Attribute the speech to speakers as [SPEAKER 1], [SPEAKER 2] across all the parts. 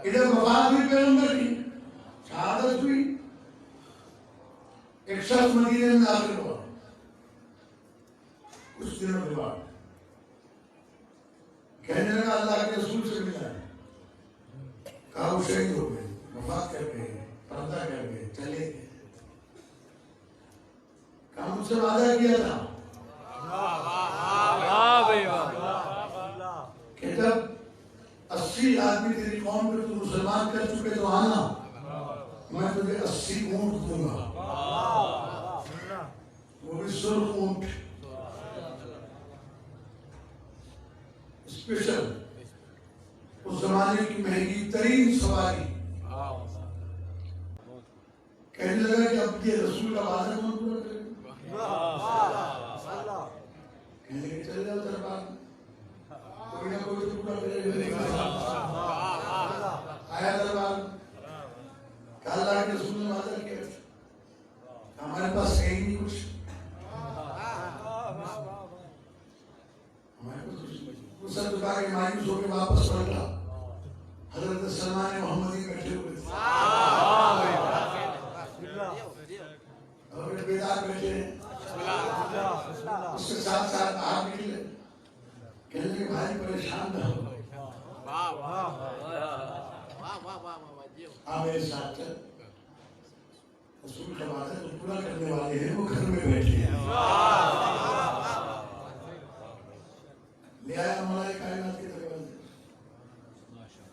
[SPEAKER 1] ادھر وفات ہوئی پیغمبر کی، شہادت ہوئی، ایک شخص مدینے میں داخل ہوا کچھ دنوں کے بعد، کہنے لگا اللہ کے رسول سے ملا ہے، کہا وہ شہید ہو گئے، وفات کر گئے، پردہ کر گئے، چلے گئے، کہا مجھ سے وعدہ کیا تھا کہ جب 80 آدمی تیری قوم پہ تو مسلمان کر چکے تو آنا، میں تجھے 80 اونٹ دوں گا، وہ بھی سرخ اونٹ، اسپیشل، اس زمانے کی مہنگی ترین سواری۔ کہنے لگا کہ اب یہ رسول کا وعدہ کون پورا کرے گا؟ کہنے لگے چل جاؤ دربار میں، کوئی نہ کوئی تو پورا کرے گا۔ آیا دربار میں، کہا اللہ کے رسول نے وعدہ کیا تھا، ہمارے پاس ہے ہی نہیں کچھ، وہ سب دکھا کے مایوس ہو کے واپس پلٹا، حضرت سلمان محمدی بیٹھے ہوئے تھے اور بیدار بیٹھے ہیں، اس کے ساتھ ساتھ آپ نکلے، کہنے لگے بھائی پریشان نہ ہو، آپ میرے ساتھ چل، رسول کا وعدہ تو پورا کرنے والے ہیں، وہ گھر میں بیٹھے ہیں۔ لے آیا مولا کائنات کے دروازے،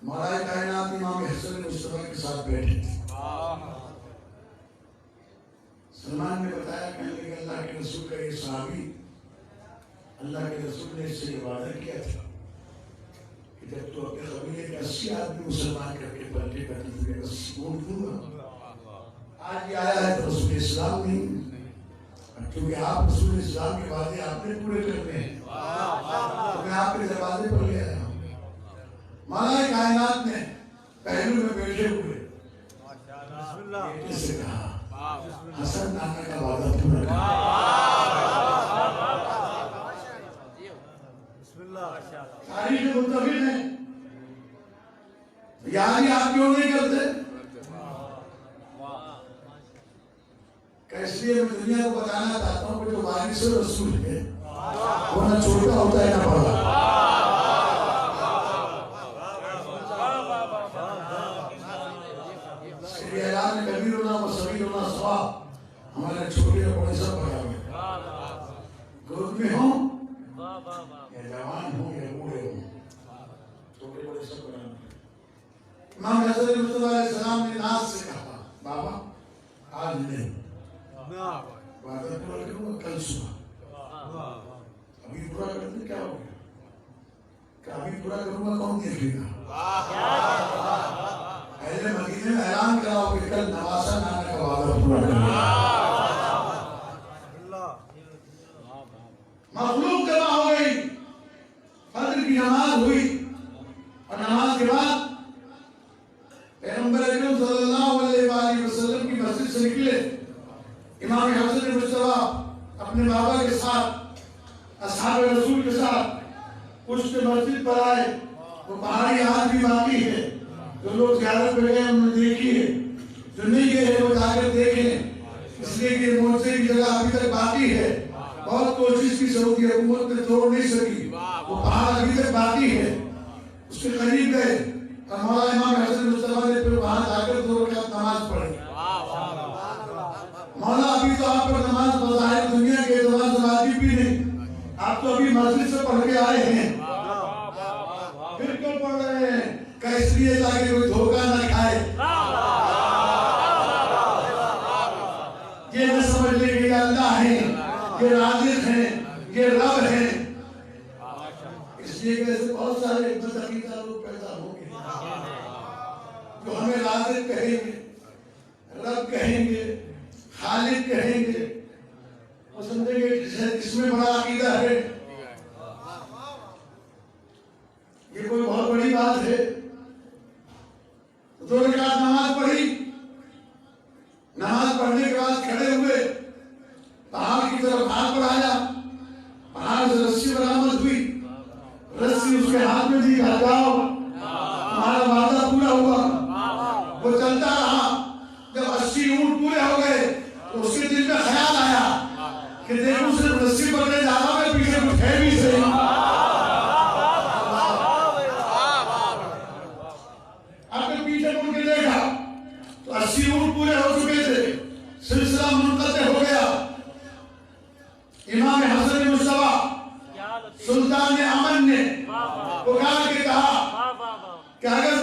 [SPEAKER 1] مولا کائنات امام حسن مصطفیٰ کے ساتھ بیٹھے تھے۔ سلمان نے بتایا، کہنے لگے اللہ کے رسول کا یہ صحابی، اللہ کے رسول نے اس سے یہ وعدہ کیا تھا کہ جب تو اپنے قبیلے کے 80 آدمی مسلمان کر کے پلٹے کر تجھے 80 اونٹ دوں گا۔ آج یہ آیا ہے تو رسول اسلام نہیں، کیونکہ آپ رسول اسلام کے وعدے آپ نے پورے کرنے ہیں، تو میں آپ کے دروازے پر لے آیا ہوں۔ مولا کائنات نے پہلو میں بیٹھے ہوئے بیٹے سے کہا حسن نانا کا وعدہ پورا کر۔ تاریخ متفق ہے، یاری آپ کیوں نہیں کرتے؟ اس لیے میں دنیا کو بتانا چاہتا ہوں کہ جو وارث رسول ہے وہ نہ چھوٹا ہوتا ہے نہ بڑا۔ اعلان کبیرنا و صغیرنا سوا، ہمارے چھوٹے اور بڑے سب برابر ہیں، گود میں ہوں یا جوان ہوں یا بوڑھے ہوں، چھوٹے بڑے سب برابر ہیں۔ امام حضرت مصطفیٰ علیہ السلام نے ناز سے کہا بابا آج نہیں، وعدہ پورا کروں گا کل صبح، ابھی پورا کرتے کیا ہو گیا، کہ ابھی پورا کروں گا کون دیکھے گا؟ اہل مدینے میں اعلان کراؤ کہ کل نواسا نانا کا وعدہ پورا کرنا۔ مخلوق جمع ہو گئی، فجر کی نماز ہوئی، اور نماز کے بعد پیغمبر اکرم صلی اللہ علیہ وآلہ وسلم کی مسجد سے نکلے، امام حسن مصطفیٰ اپنے بابا کے ساتھ، اصحاب رسول کے ساتھ پشت مسجد پر آئے۔ وہ پہاڑی آج بھی باقی ہے، جو لوگ زیارت پہ گئے انہوں نے دیکھی ہے، جو نہیں گئے وہ جا کر دیکھیں، اس لیے کہ معجزے کی جگہ ابھی تک باقی ہے۔ بہت کوشش کی سعودی حکومت نے توڑ نہیں سکی، وہ پہاڑ ابھی تک باقی ہے۔ اس کے قریب گئے اور مولا امام حسن مصطفیٰ نے پھر وہاں جا کر 2 رکعت نماز پڑھی۔ مولا ابھی تو آپ پر نماز بظاہر دنیا کے اعتبار سے واجب بھی نہیں، آپ تو ابھی مسجد سے پڑھ کے آئے ہیں، پھر کیوں پڑھ رہے ہیں؟ کہ اس لیے تاکہ کوئی دھوکہ نہ کھائے، یہ نہ سمجھ لے کہ یہ اللہ ہیں، یہ رازق ہیں، یہ رب ہیں۔ اس لیے کہ ایسے بہت سارے بدعقیدہ لوگ پیدا ہوں گے جو ہمیں رازق کہیں گے، رب کہیں گے، خالق کہیں گے، وہ سمجھیں گے اس میں بڑا عقیدہ ہے، یہ کوئی بہت بڑی بات ہے۔ 2 رکعت نماز پڑھی، نماز پڑھنے کے بعد کھڑے ہوئے، پہاڑ کی طرف ہاتھ بڑھایا، پہاڑ سے رسی برآمد ہوئی، رسی اس کے ہاتھ میں دی، کہا جاؤ تمہارا وعدہ پورا ہوا۔ سلطان امن نے پکار کے کہا کہ اگر